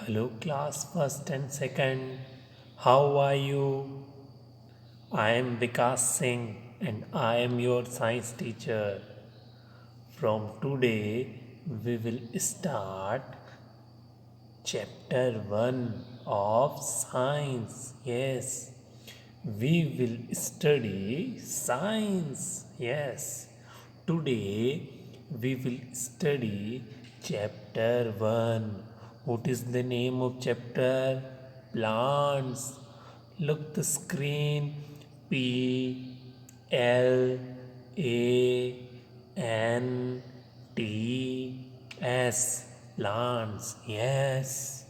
Hello, class first and second. How are you? I am Vikas Singh and I am your science teacher. From today, we will start chapter 1 of science. Yes, we will study science. Yes, today we will study chapter 1. What is the name of chapter? Plants. Look the screen. P L A N T S. Plants. Yes,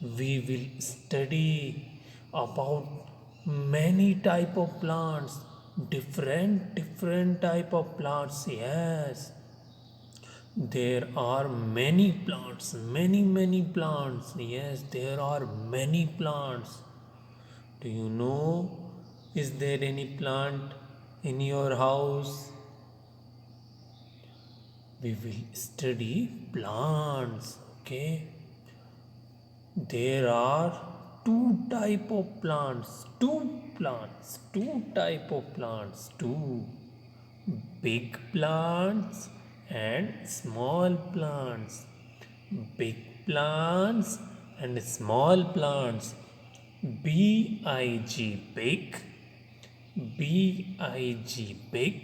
we will study about many type of plants, different type of plants. Yes, there are many plants, many plants. Yes, there are many plants. Do you know, is there any plant in your house? We will study plants. Okay, there are two type of plants, two big plants and small plants. Big plants and small plants. Big, big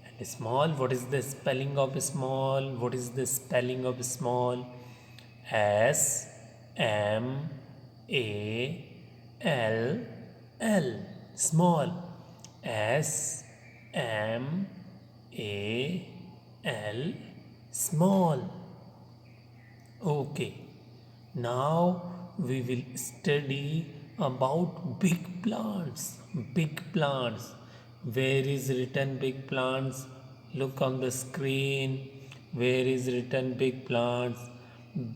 and small. What is the spelling of small? What is the spelling of small? Small. Small. Small. Small. Okay. Now we will study about big plants. Big plants. Where is written big plants? Look on the screen. Where is written big plants?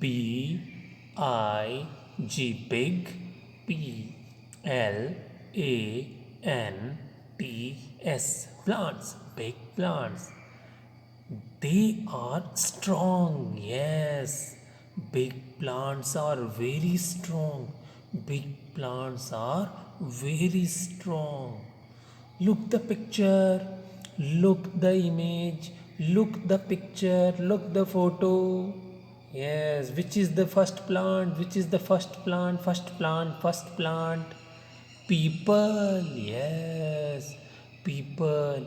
Big. Plants. Plants. Big plants. They are strong. Yes. Big plants are very strong. Big plants are very strong. Look the picture. Look the image. Look the picture. Look the photo. Yes. Which is the first plant? Which is the first plant? First plant. People. Yes. People.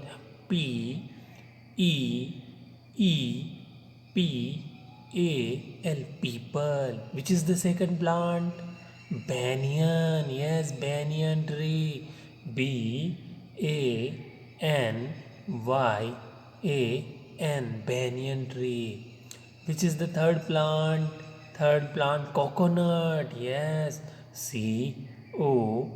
P E E P A L. People. Which is the second plant? Banyan. Yes, banyan tree. Banyan. Banyan tree. Which is the third plant? Third plant, coconut. Yes, COCONUT.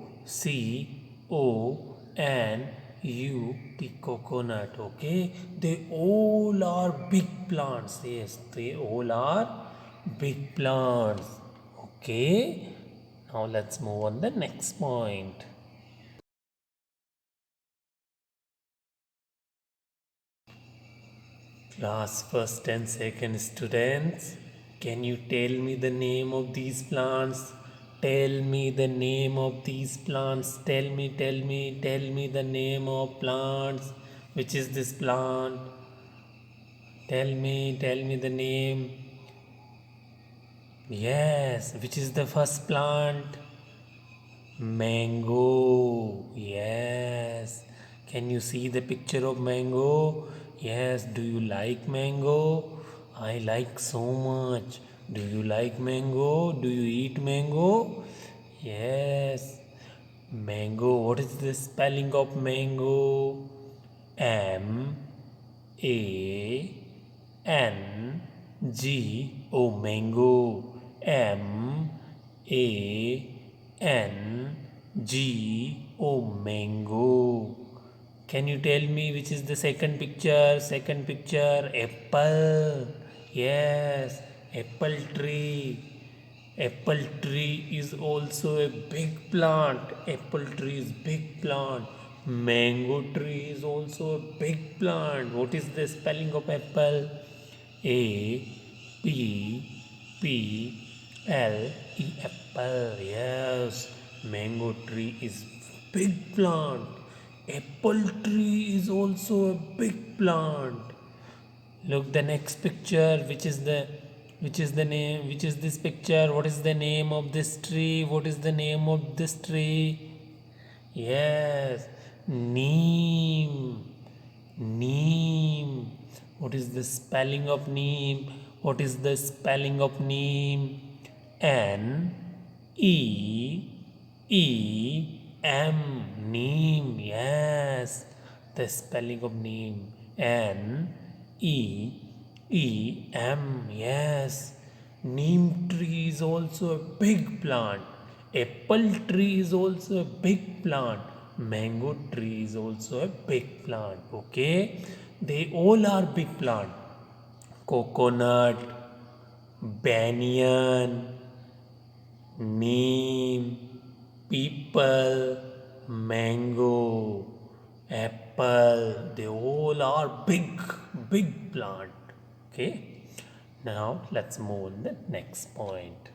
Coconut. Okay, they all are big plants. Yes, they all are big plants. Okay, now let's move on the next point. Class first and second students, can you tell me the name of these plants? Tell me the name of these plants. Tell me the name of plants. Which is this plant? Tell me the name. Yes, which is the first plant? Mango. Yes. Can you see the picture of mango? Yes. Do you like mango? I like so much. Do you like mango? Do you eat mango? Yes. Mango. What is the spelling of mango? Mango. Mango. Can you tell me which is the second picture? Second picture, apple. Yes, apple tree. Apple tree is also a big plant. Apple tree is big plant. Mango tree is also a big plant. What is the spelling of apple? A P P L-E, apple. Yes, mango tree is big plant. Apple tree is also a big plant. Look the next picture. Which is the name? Which is this picture? What is the name of this tree? What is the name of this tree? Yes, neem. Neem. What is the spelling of neem? What is the spelling of neem? N E E M. Neem. Yes, the spelling of neem. N E E M. Yes. Neem tree is also a big plant. Apple tree is also a big plant. Mango tree is also a big plant. Okay, they all are big plant. Coconut, banyan, neem, people, mango, apple, they all are big plant. Okay, now let's move on the next point.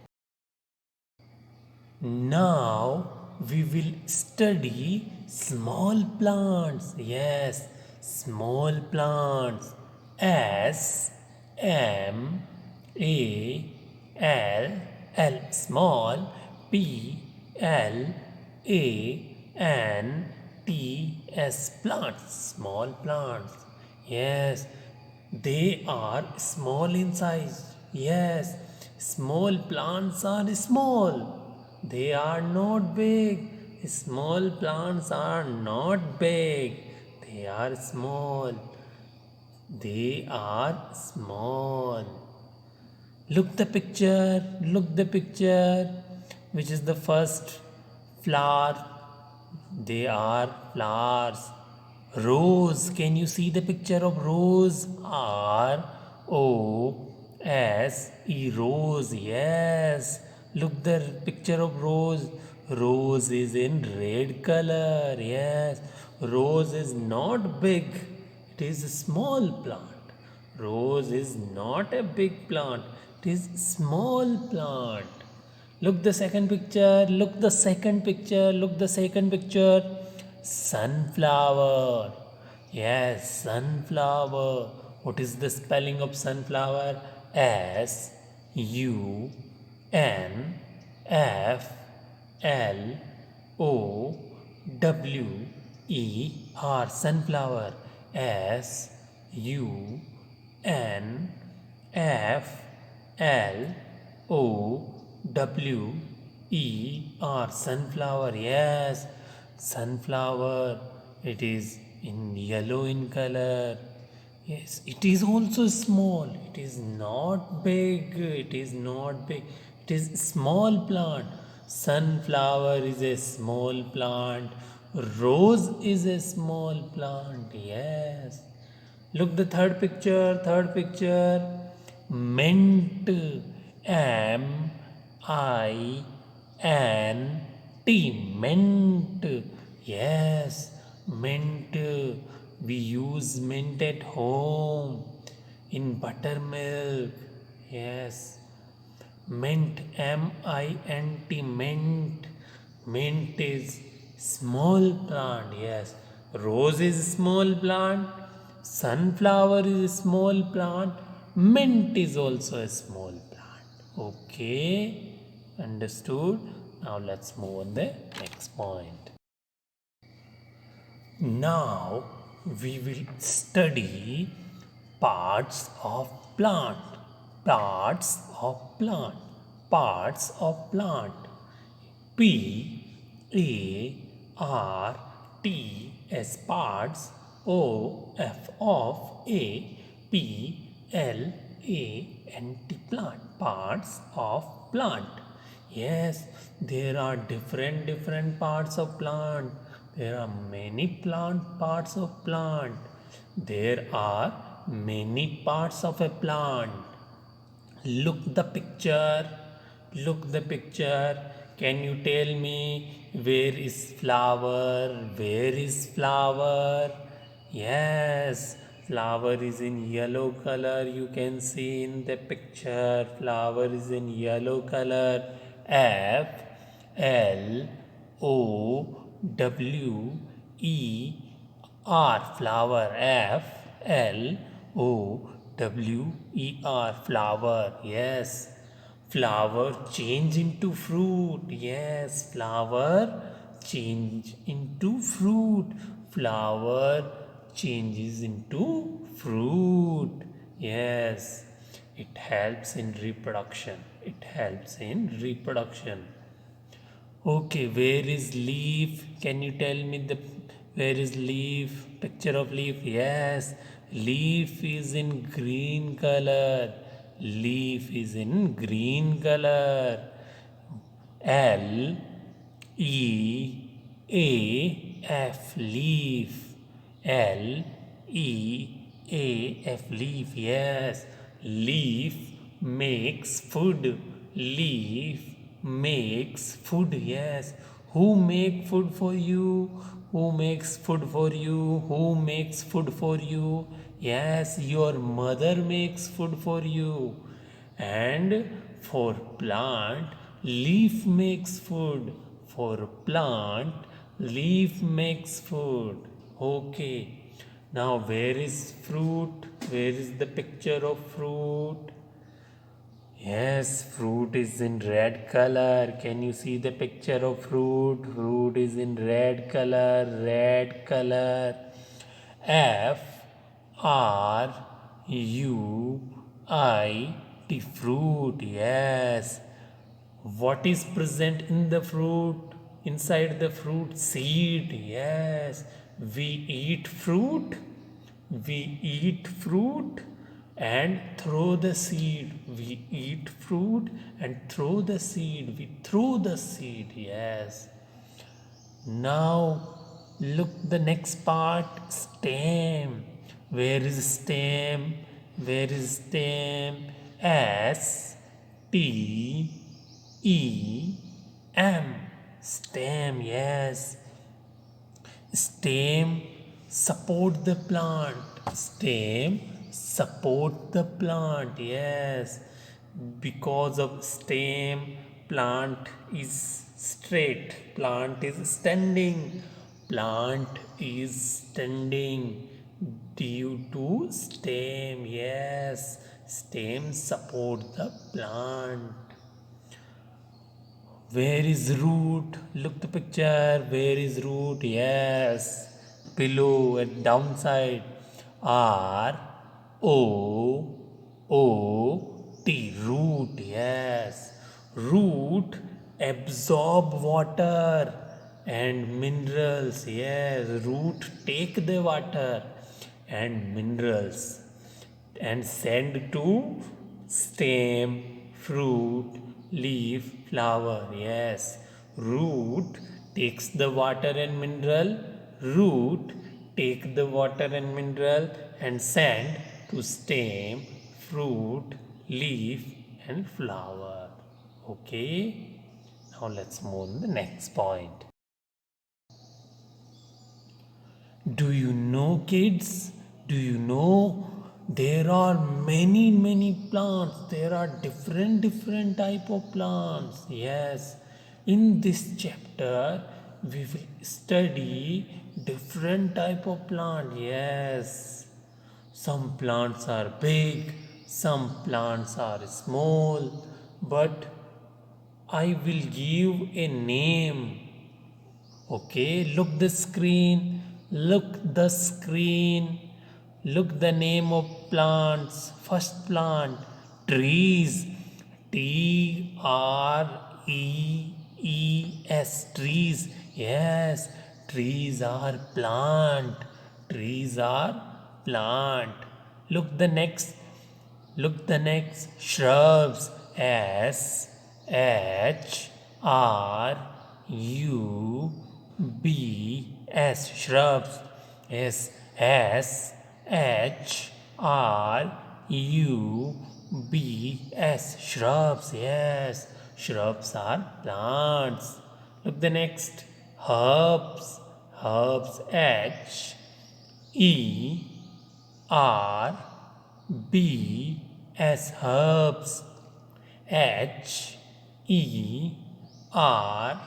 Now we will study small plants. Yes, small plants. S M A L L. Small. P L A N T S. Plants. Small plants. Yes, they are small in size. Yes, small plants are small. They are not big. Small plants are not big. They are small. They are small. Look the picture. Look the picture. Which is the first flower? They are flowers. Rose. Can you see the picture of rose? R-O-S-E. Rose. Yes. Look the picture of rose. Rose is in red color. Yes. Rose is not big. It is a small plant. Rose is not a big plant. It is small plant. Look the second picture. Look the second picture. Look the second picture. Sunflower. Yes, sunflower. What is the spelling of sunflower? Sunflower. Sunflower. Sunflower. Sunflower. Yes, sunflower. It is in yellow in color. Yes, it is also small. It is not big. It is not big. It is small plant. Sunflower is a small plant. Rose is a small plant. Yes. Look the third picture. Third picture. Mint. M-I-N-T. Mint. Yes. Mint. We use mint at home in buttermilk. Yes. Mint. M-I-N-T. Mint. Mint is small plant. Yes. Rose is small plant. Sunflower is a small plant. Mint is also a small plant. Okay. Understood? Now let's move on the next point. Now we will study parts of plant. Parts of plant. Parts of plant. P-A-R-T-S. Parts. O-F of A. P-L-A-N-T. Plant. Parts of plant. Yes, there are different parts of plant. There are many parts of plant. There are many parts of a plant. Look the picture. Look the picture. Can you tell me where is flower? Where is flower? Yes, Flower is in yellow color. You can see in the picture. Flower is in yellow color. F L O W E R. Flower. F L O W E R. Flower. Yes. Flower change into fruit. Yes. Flower change into fruit. Flower changes into fruit. Yes. It helps in reproduction. It helps in reproduction. Okay, where is leaf? Can you tell me the where is leaf? Picture of leaf. Yes, leaf is in green color. Leaf is in green color. L E A F leaf. L E A F leaf. Yes, leaf makes food. Leaf makes food. Yes. Who make food for you? Who makes food for you? Who makes food for you? Yes, your mother makes food for you. And for plant, leaf makes food. For plant, leaf makes food. Okay. Now, where is fruit? Where is the picture of fruit? Yes, fruit is in red color. Can you see the picture of fruit? Fruit is in red color, red color. F R U I T fruit. Yes. What is present in the fruit? Inside the fruit, seed. Yes. We eat fruit. We eat fruit and throw the seed. We eat fruit and throw the seed. We throw the seed. Yes. Now look the next part, stem. Where is stem? Where is stem? S T E M. Stem, yes. Stem support the plant. Stem support the plant, yes. Because of stem, plant is straight. Plant is standing. Plant is standing due to stem, yes. Stem support the plant. Where is root? Look the picture. Where is root? Yes. Below at downside. R O O T. Root. Yes. Root absorb water and minerals. Yes. Root take the water and minerals and send to stem, fruit, leaf, flower. Yes, root takes the water and mineral. Root take the water and mineral and send to stem, fruit, leaf, and flower. Okay. Now let's move on the next point. Do you know, kids? Do you know there are many plants? There are different type of plants. Yes. In this chapter, we will study different type of plant. Yes. Some plants are big, some plants are small, but I will give a name. Okay, look the screen. Look the screen. Look the name of plants. First plant, trees. T R E E S. Trees. Yes, trees are plant. Trees are plant. Look the next. Look the next. Shrubs. S H R U B S. Shrubs. S S H R U B S. Shrubs. Yes. Shrubs are plants. Look the next. Herbs. Herbs. H E R B as herbs. H E R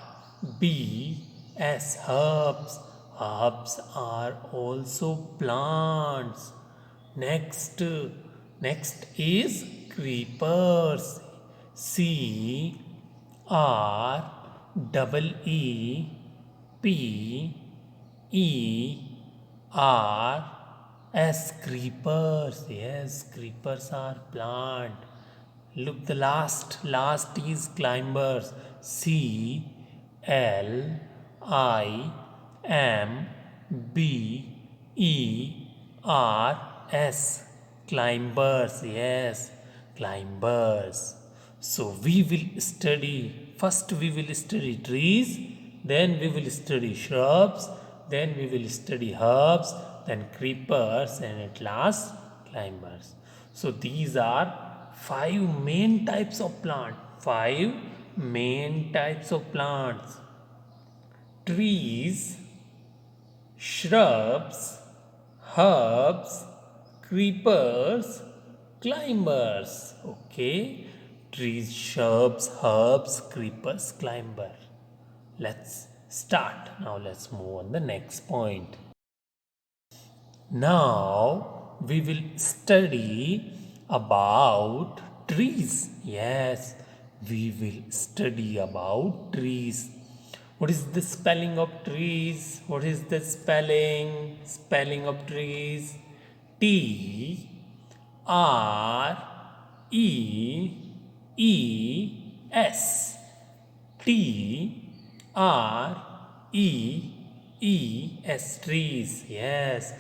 B as herbs. Herbs are also plants. Next, next is creepers. C R double E P E R S creepers. Yes, creepers are plant. Look, the last is climbers. C L I M B E R S. Climbers. Yes, climbers. So we will study. First, we will study trees. Then we will study shrubs. Then we will study herbs. Then creepers, and at last climbers. So these are five main types of plant. Five main types of plants: trees, shrubs, herbs, creepers, climbers. Okay, trees, shrubs, herbs, creepers, climber. Let's start. Now let's move on the next point. Now we will study about trees. Yes, we will study about trees. What is the spelling of trees? What is the spelling of trees? T R E E S. T R E E S. Trees. Yes,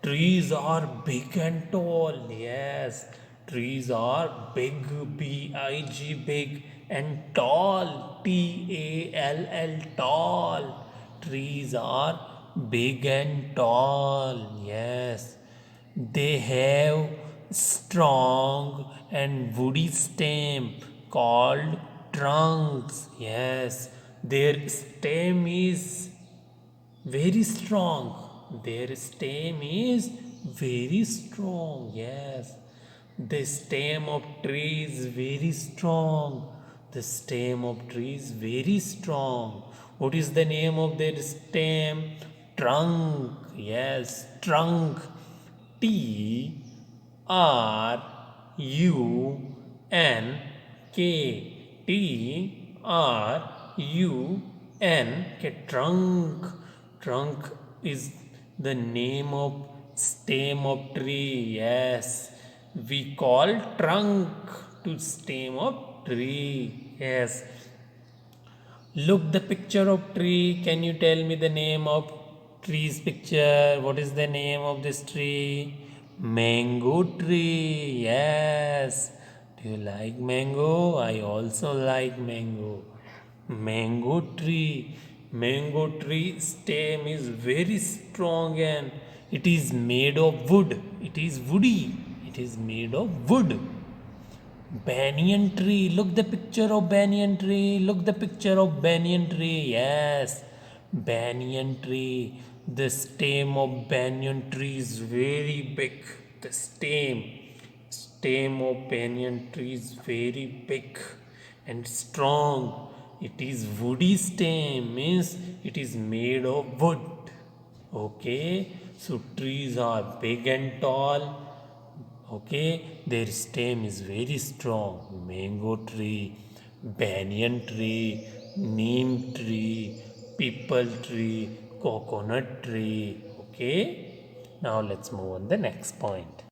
trees are big and tall. Yes, trees are big. B-I-G, big, and tall. T-A-L-L, tall. Trees are big and tall. Yes, they have strong and woody stem called trunks. Yes, their stem is very strong. Their stem is very strong. Yes, the stem of tree is very strong. The stem of tree is very strong. What is the name of their stem? Trunk. Yes, trunk. T R U N K. T R U N K. Trunk. Trunk is the name of stem of tree. Yes, we call trunk to stem of tree. Yes. Look the picture of tree. Can you tell me the name of tree's picture? What is the name of this tree? Mango tree. Yes. Do you like mango? I also like mango. Mango tree. Mango tree stem is very strong and it is made of wood. It is woody. It is made of wood. Banyan tree. Look the picture of banyan tree. Look the picture of banyan tree. Yes. Banyan tree. The stem of banyan tree is very big. The stem of banyan tree is very big and strong. It is woody stem, means it is made of wood. Okay. So trees are big and tall. Okay, their stem is very strong. Mango tree, banyan tree, neem tree, people tree, coconut tree. Okay, now let's move on the next point.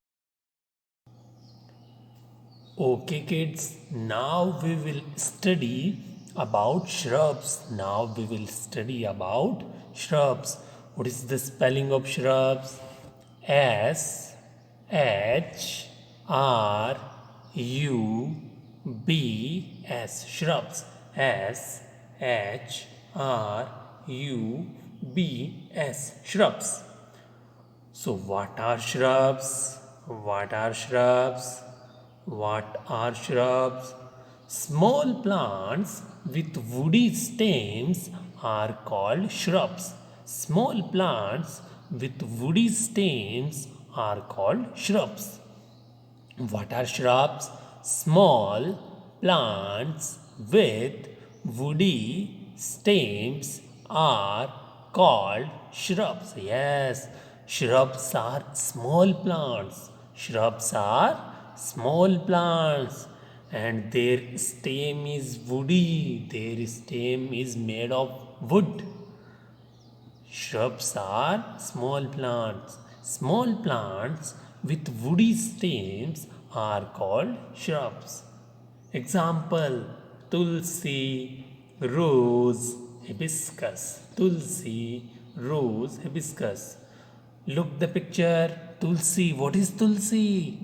Okay, kids, now we will study about shrubs. Now we will study about shrubs. What is the spelling of shrubs? S H R U B S. Shrubs. S H R U B S. Shrubs. So, what are shrubs? What are shrubs? What are shrubs? Small plants with woody stems are called shrubs. Small plants with woody stems are called shrubs. What are shrubs? Small plants with woody stems are called shrubs. Yes, shrubs are small plants. Shrubs are small plants and their stem is woody. Their stem is made of wood. Shrubs are small plants. Small plants with woody stems are called shrubs. Example: tulsi, rose, hibiscus. Tulsi, rose, hibiscus. Look the picture. Tulsi. What is tulsi?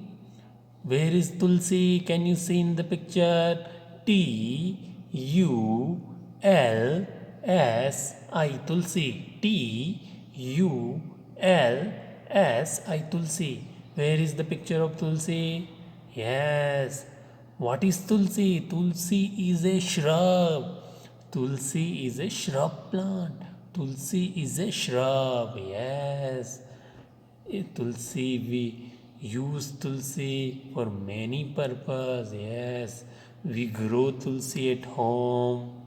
Where is tulsi? Can you see in the picture? Tulsi. Tulsi. Tulsi. Where is the picture of tulsi? Yes. What is tulsi? Tulsi is a shrub. Tulsi is a shrub plant. Tulsi is a shrub. Yes. Tulsi, we use tulsi for many purpose. Yes, we grow tulsi at home.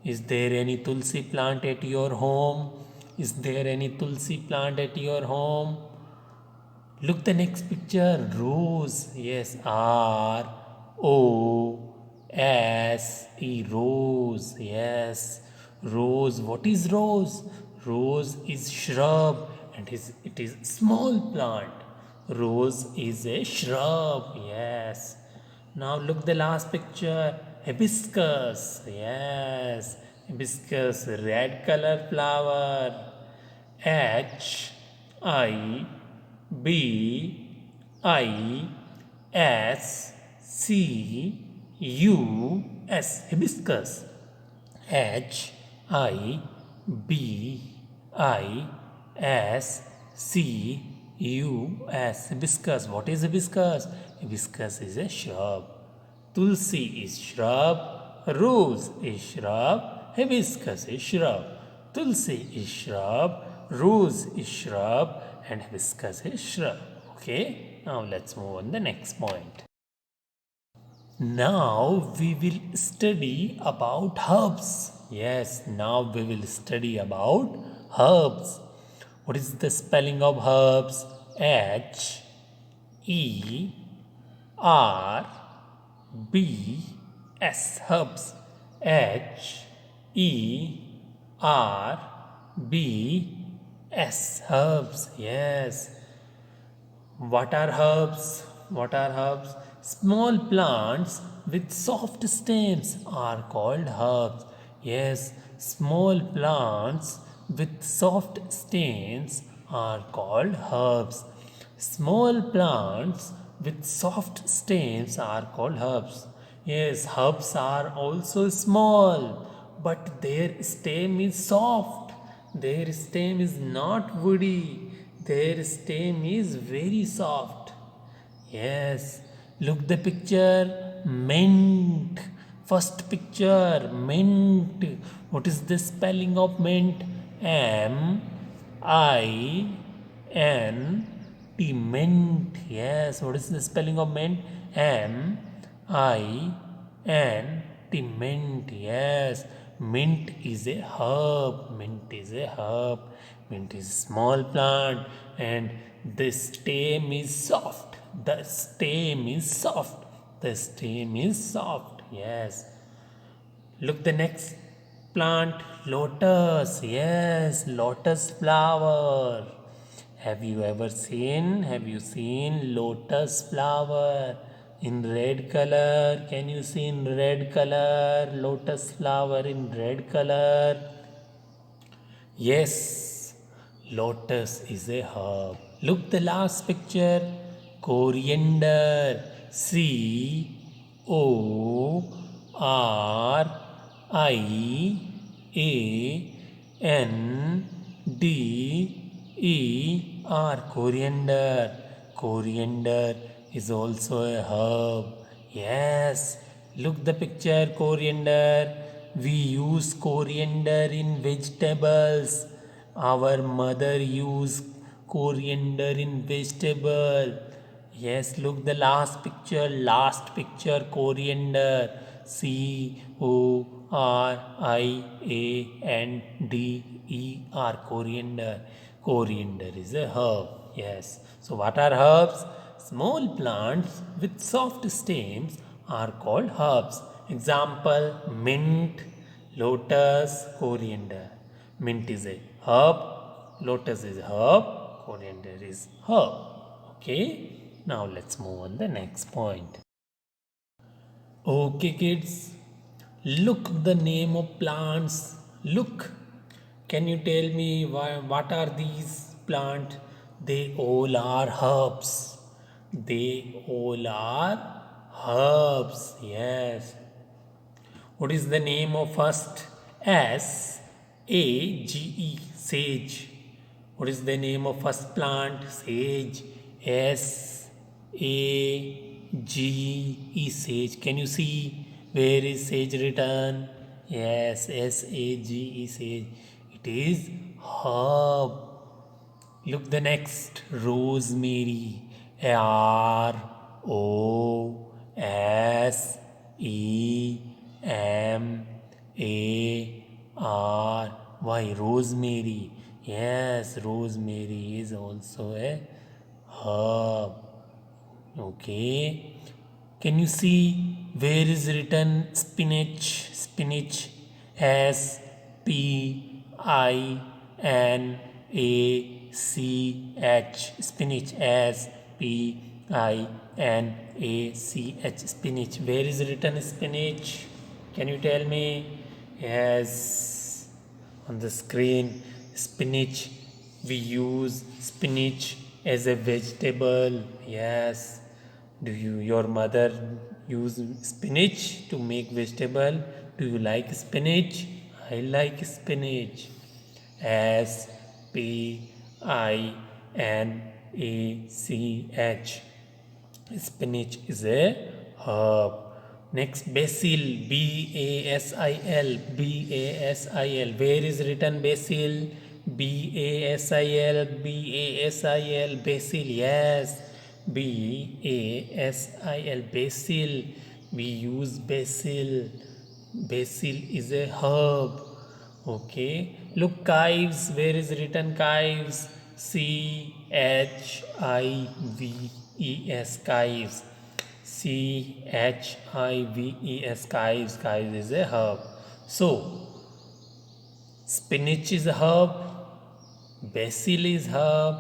Is there any tulsi plant at your home? Is there any tulsi plant at your home? Look the next picture. Rose. Yes, ROSE. Rose. Yes, rose. What is rose? Rose is shrub and it is small plant. Rose is a shrub. Yes. Now look the last picture. Hibiscus. Yes, hibiscus, red color flower. Hibiscus. Hibiscus. Hibiscus. Hibiscus. What is hibiscus? Hibiscus is a shrub. Tulsi is shrub. Rose is shrub. Hibiscus is shrub. Tulsi is shrub. Rose is shrub. And hibiscus is shrub. Okay. Now let's move on the next point. Now we will study about herbs. Yes, now we will study about herbs. What is the spelling of herbs? Herbs. Herbs. Herbs. Yes. What are herbs? What are herbs? Small plants with soft stems are called herbs. Yes, small plants with soft stems are called herbs. Small plants with soft stems are called herbs. Yes, herbs are also small, but their stem is soft. Their stem is not woody. Their stem is very soft. Yes, look the picture. Mint. First picture, mint. What is the spelling of mint? M-I-N-T. Mint. Yes, what is the spelling of mint? M-I-N-T. Mint. Yes, mint is a herb. Mint is a herb. Mint is a small plant and the stem is soft. The stem is soft. The stem is soft. Yes. Look the next plant. Lotus. Yes, lotus flower. Have you ever seen? Have you seen lotus flower in red color? Can you see in red color? Lotus flower in red color. Yes, lotus is a herb. Look the last picture. Coriander. Coriander. Coriander. Coriander is also a herb. Yes, look the picture. Coriander. We use coriander in vegetables. Our mother used Coriander in vegetable. Yes, look the last picture. Last picture, coriander. Coriander. Coriander. Coriander is a herb. Yes. So what are herbs? Small plants with soft stems are called herbs. Example, mint, lotus, coriander. Mint is a herb, lotus is herb, coriander is herb. Okay, now let's move on the next point. Okay, kids, look the name of plants. Look, can you tell me what are these plants? They all are herbs. They all are herbs. Yes. What is the name of first? Sage, sage. What is the name of first plant? Sage. Sage, sage. Can you see where is sage written? Yes, Sage, sage. It is herb. Look the next. Rosemary. Rosemary. Rosemary. Yes, rosemary is also a herb. Okay. Can you see where is written spinach? Spinach. Spinach. Spinach. Spinach. Spinach. Where is written spinach? Can you tell me? Yes, on the screen. Spinach. We use spinach as a vegetable. Yes. Do your mother use spinach to make vegetable? Do you like spinach? I like spinach. Spinach. Spinach is a herb. Next, basil. Basil. Basil. Where is written basil? Basil. Basil. Basil. Yes. Basil. Basil. We use basil. Basil is a herb. Okay. Look, chives. Where is written chives? Chives. Chives. Chives. Chives. Chives is a herb. So, spinach is a herb. Basil is herb.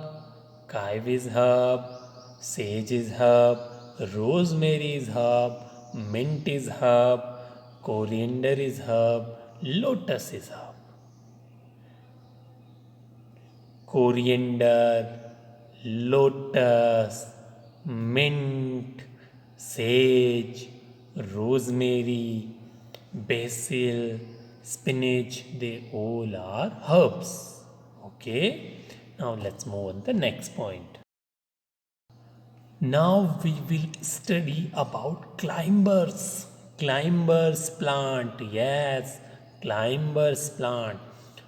Chive is herb. Sage is herb. Rosemary is herb. Mint is herb. Coriander is herb. Lotus is herb. Coriander, lotus, mint, sage, rosemary, basil, spinach, they all are herbs. Okay, now let's move on the next point. Now we will study about climbers. Climbers plant. Yes, climbers plant.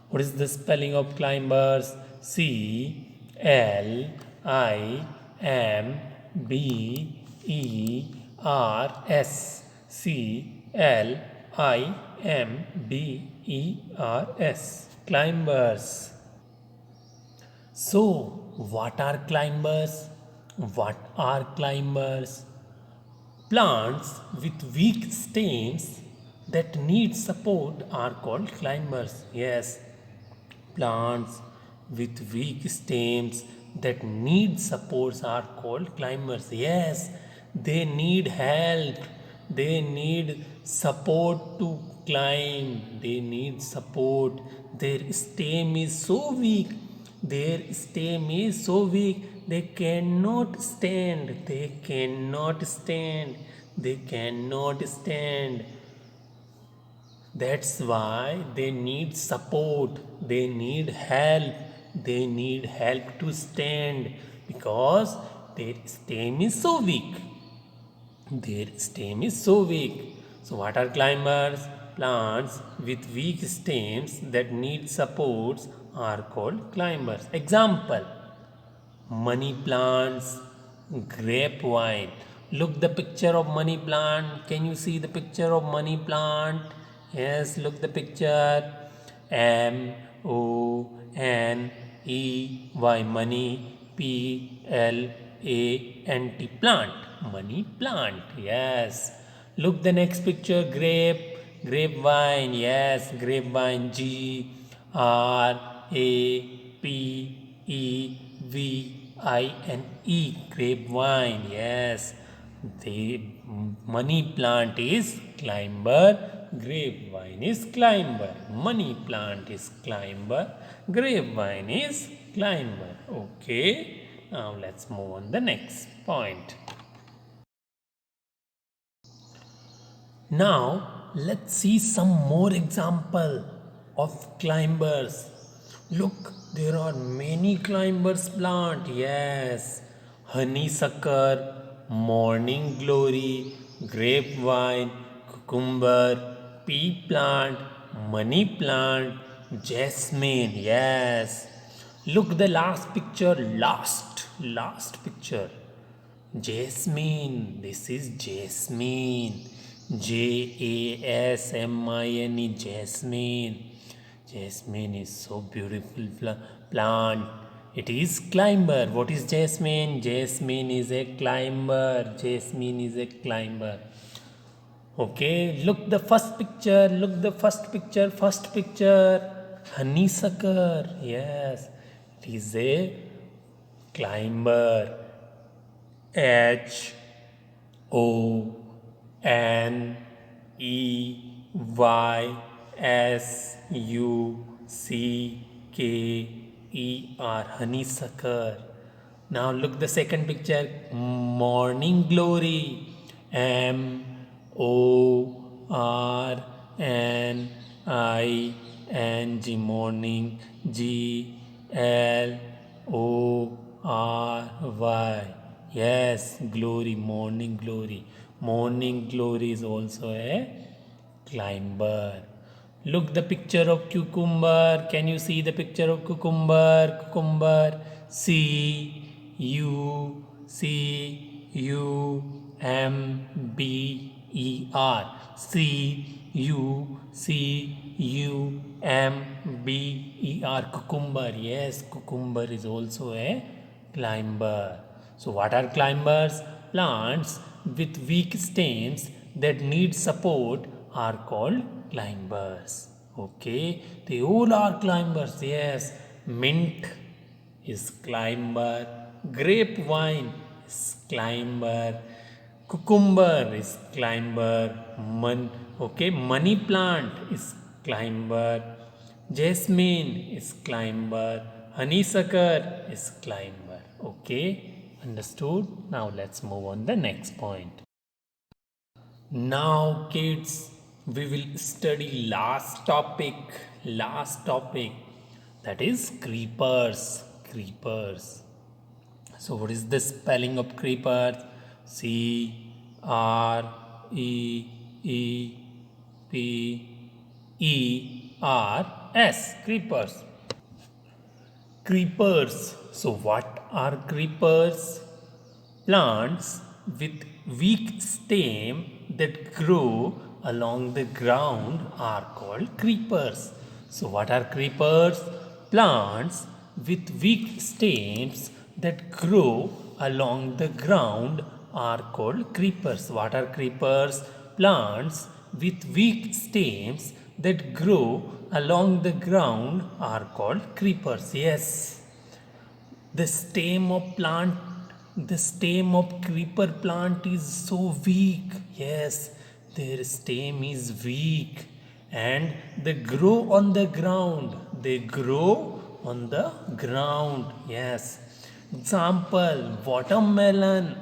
What is the spelling of climbers? Climbers. Climbers. Climbers. So, what are climbers? What are climbers? Plants with weak stems that need support are called climbers. Yes, plants with weak stems that need supports are called climbers. Yes, they need help. They need support to climb. They need support. Their stem is so weak. Their stem is so weak. They cannot stand. They cannot stand. They cannot stand. That's why they need support, they need help, they need help to stand because their stem is so weak. Their stem is so weak. So, what are climbers? Plants with weak stems that need supports are called climbers. Example, money plants, grapevine. Look the picture of money plant. Can you see the picture of money plant? Yes, look the picture. MONEY, money. PLANT, plant. Money plant. Yes. Look the next picture. Grapevine. Yes, grapevine. GRAPEVINE. Grapevine. Yes. The money plant is climber. Grapevine is climber. Money plant is climber. Grapevine is climber. Okay. Now let's move on the next point. Now let's see some more example of climbers. Look, there are many climbers plant. Yes, honeysucker, morning glory, grapevine, cucumber, pea plant, money plant, jasmine. Yes. Look the last picture. Last picture. Jasmine, this is jasmine. JASMINE, jasmine. Jasmine is so beautiful plant. It is climber. What is jasmine? Jasmine is a climber. Jasmine is a climber. Okay, look the first picture. Look the first picture. First picture. Honeysucker. Yes, it is a climber. HONEYSUCKER, honeysucker. Now look the second picture. Morning glory. MORNING, morning. GLORY. Yes, glory, morning glory. Morning glory is also a climber. Look the picture of cucumber. Can you see the picture of cucumber? Cucumber. CUCUMBER. CUCUMBER. Cucumber. Yes, cucumber is also a climber. So, what are climbers? Plants with weak stems that need support are called climbers. Okay, they all are climbers. Yes, mint is climber, grapevine is climber, cucumber is climber, money plant is climber, jasmine is climber, honeysucker is climber. Okay, understood? Now let's move on the next point. Now kids, we will study last topic, that is creepers. So what is the spelling of creepers? CREEPERS. Creepers. So what are creepers? Plants with weak stem that grow along the ground are called creepers. So what are creepers? Plants with weak stems that grow along the ground are called creepers. What are creepers? Plants with weak stems that grow along the ground are called creepers. Yes. The stem of creeper plant is so weak. Yes, their stem is weak and they grow on the ground. Yes. Example: watermelon,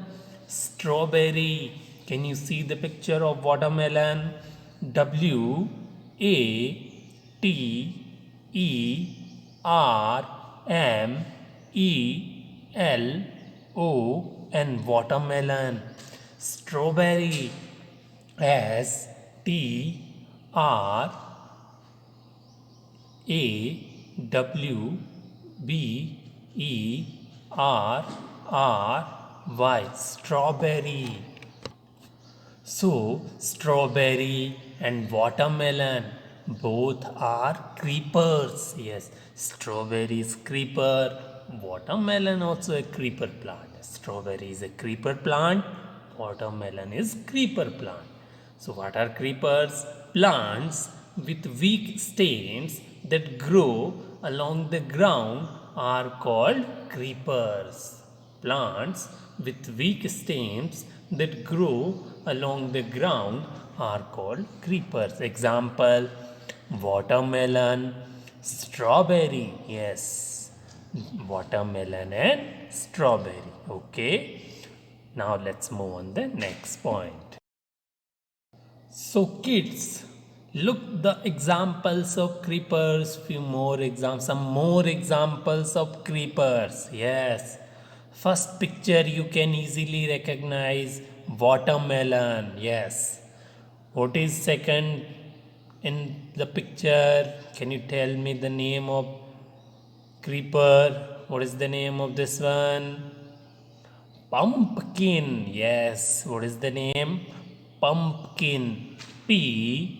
strawberry. Can you see the picture of watermelon? WATERMELON, watermelon. Strawberry, R strawberry. So, strawberry and watermelon both are creepers. Yes, strawberry is creeper, watermelon also a creeper plant. Strawberry is a creeper plant, watermelon is creeper plant. So, what are creepers? Plants with weak stems that grow along the ground are called creepers. Plants with weak stems that grow along the ground are called creepers. Example, watermelon, strawberry. Yes, watermelon and strawberry. Okay. Now let's move on the next point. So kids, look the examples of creepers, some more examples of creepers. Yes. First picture you can easily recognize watermelon. Yes. What is second in the picture? Can you tell me the name of creeper? What is the name of this one? Pumpkin. Yes. What is the name? Pumpkin. Pumpkin.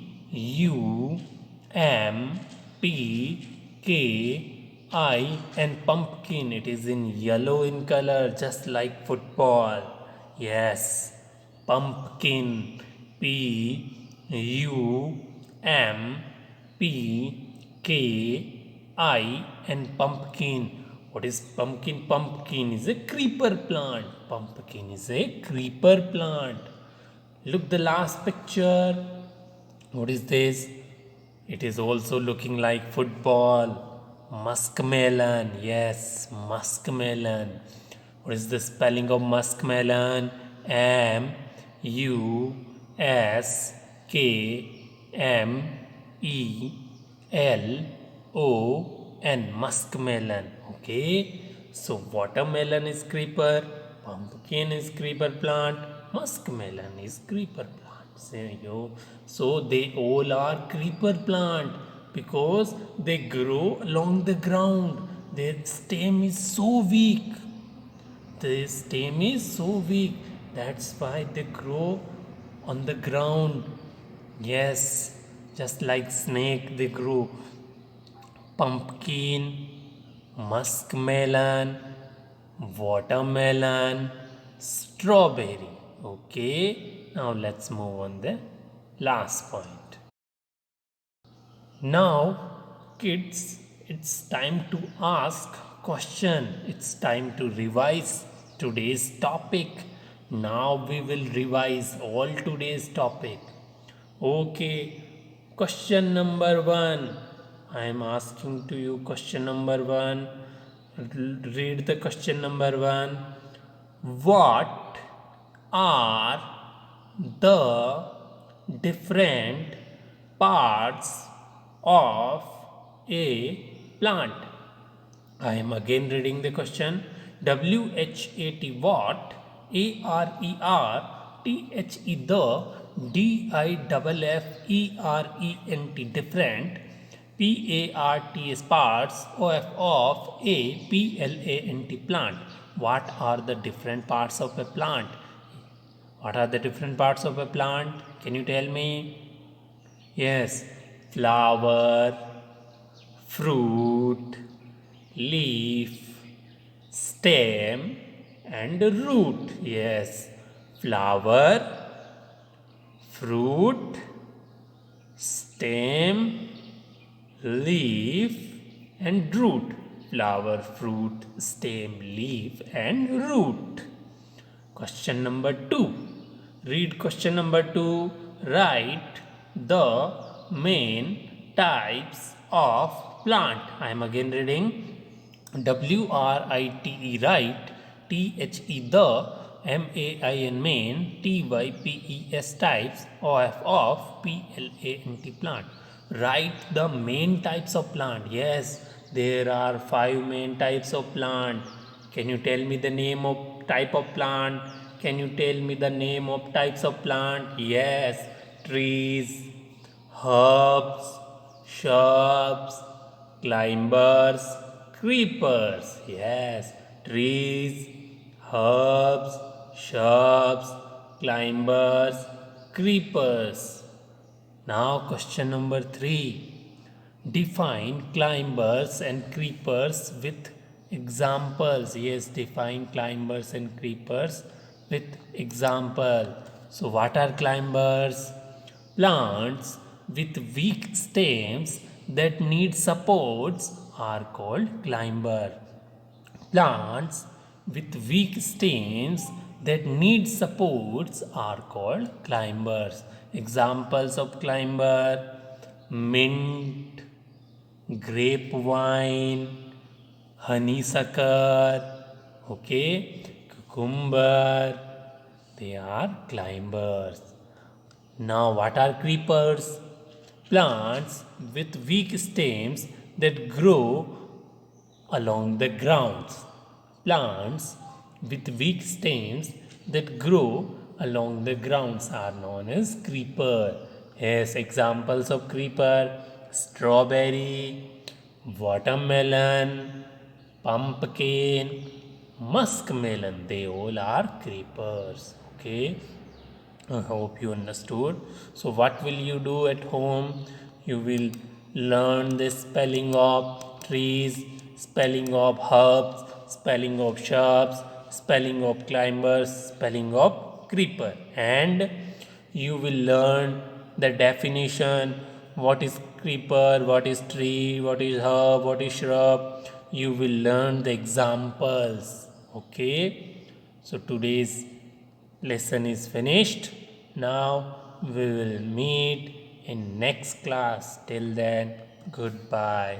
And pumpkin. It is in yellow in color, just like football. Yes. Pumpkin. Pumpki and pumpkin. What is pumpkin? Pumpkin is a creeper plant. Pumpkin is a creeper plant. Look the last picture. What is this? It is also looking like football. Muskmelon. Yes, muskmelon. What is the spelling of muskmelon? Muskmelon. Muskmelon. Okay. So watermelon is creeper, pumpkin is creeper plant, muskmelon is creeper plant. So they all are creeper plant because they grow along the ground. Their stem is so weak. The stem is so weak. That's why they grow on the ground. Yes, just like snake they grow. Pumpkin, muskmelon, watermelon, strawberry. Okay, now let's move on the last point. Now, kids, it's time to ask question. It's time to revise today's topic. Now we will revise all today's topic. Okay, question number 1. I am asking to you question number 1. Read the question number 1. What are the different parts of a plant? I am again reading the question. WHAT what? ARERTHE the DIFFERENT different PARTS parts of a PLANT plant. What are the different parts of a plant? What are the different parts of a plant? Can you tell me? Yes, flower, fruit, leaf, stem and root. Yes, flower, fruit, stem, leaf and root. Flower, fruit, stem, leaf and root. Question number 2. Read question number 2. Write the main types of plant. I am again reading. WRITE right, THE the, MAIN TYPES types, of PLANT plant. Write the main types of plant. Yes, there are 5 main types of plant. Can you tell me the name of type of plant? Can you tell me the name of types of plant? Yes, trees, herbs, shrubs, climbers, creepers. Yes, trees, herbs, shrubs, climbers, creepers. Now question number 3. Define climbers and creepers with examples. Yes, define climbers and creepers with example. So what are climbers? Plants with weak stems that need supports are called climber. Plants with weak stems that need supports are called climbers. Examples of climber: mint, grapevine, honeysuckle, okay, cucumber, they are climbers. Now, what are creepers? Plants with weak stems that grow along the grounds. Plants with weak stems that grow along the grounds are known as creeper. Yes, examples of creeper: strawberry, watermelon, pumpkin, muskmelon. They all are creepers. Okay. I hope you understood. So, what will you do at home? You will learn the spelling of trees, spelling of herbs, spelling of shrubs, spelling of climbers, spelling of creeper, and you will learn the definition: what is creeper, what is tree, what is herb, what is shrub. You will learn the examples. Okay. So, today's lesson is finished. Now we will meet in next class. Till then, goodbye.